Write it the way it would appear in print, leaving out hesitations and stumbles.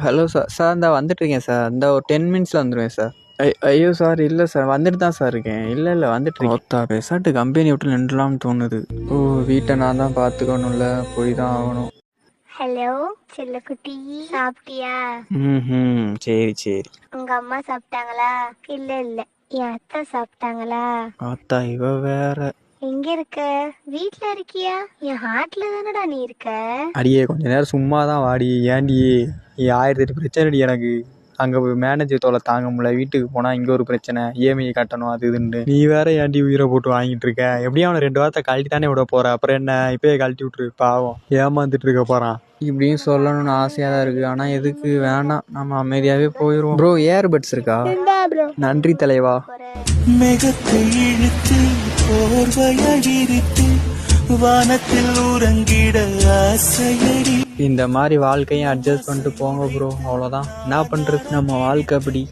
Hello sir. Sir இந்தா வந்துட்டுருக்கேன் sir. இந்த ஒரு 10 மினிட்ஸில் வந்துடுவேன் சார். ஐயோ சார், இல்லை சார், வந்துட்டு தான் சார் இருக்கேன். இல்லை வந்துட்டுருக்கேன். ஓத்தா பேசாட்டு கம்பெனி விட்டு நின்றுலாம்னு தோணுது. ஓ, வீட்டை நான் தான் பார்த்துக்கணும்ல, போய் தான் ஆகணும். ஹலோ செல்லக்குட்டி, சாப்பிட்டியா? ம், சரி சரி. உங்க அம்மா சாப்பிட்டாங்களா? இல்ல இல்ல, என் அத்தை சாப்பிட்டாங்களா? ஆத்தா இவ வேற. எங்க இருக்க? வீட்ல இருக்கியா? என் ஹார்ட்ல தானடா நீ இருக்க. அடியே கொஞ்ச நேரம் சும்மா தான் வாடி. ஏன்டி 1008 பிரச்சனை எனக்கு. அங்கே மேனேஜர் தொலை தாங்க முடியல. வீட்டுக்கு போனால் இங்கே ஒரு பிரச்சனை, இஎம்ஐ கட்டணும், அது இதுன்னு. நீ வேற ஏன்டி உயிரை போட்டு வாங்கிட்டு இருக்க? எப்படியும் அவனை 2 வாரத்தை கழட்டி தானே விட போற. அப்புறம் என்ன, இப்பயே கழட்டி விட்டுரு. பாவம் ஏமாந்துட்டு இருக்க போறான். இப்படியும் சொல்லணும்னு ஆசையாக தான் இருக்குது. ஆனால் எதுக்கு, வேணாம், நம்ம அமைதியாகவே போயிடுவோம். ப்ரோ, ஏர்பட்ஸ் இருக்கா? நன்றி தலைவா. மேகத்தை இழுத்து போர்வையடித்து வானத்தில் உறங்கிட ஆசையடி. இந்த மாதிரி வாழ்க்கையும் அட்ஜஸ்ட் பண்ணிட்டு போங்க ப்ரோ, அவ்வளோதான். என்ன பண்ணுறது, நம்ம வாழ்க்கை அப்படி.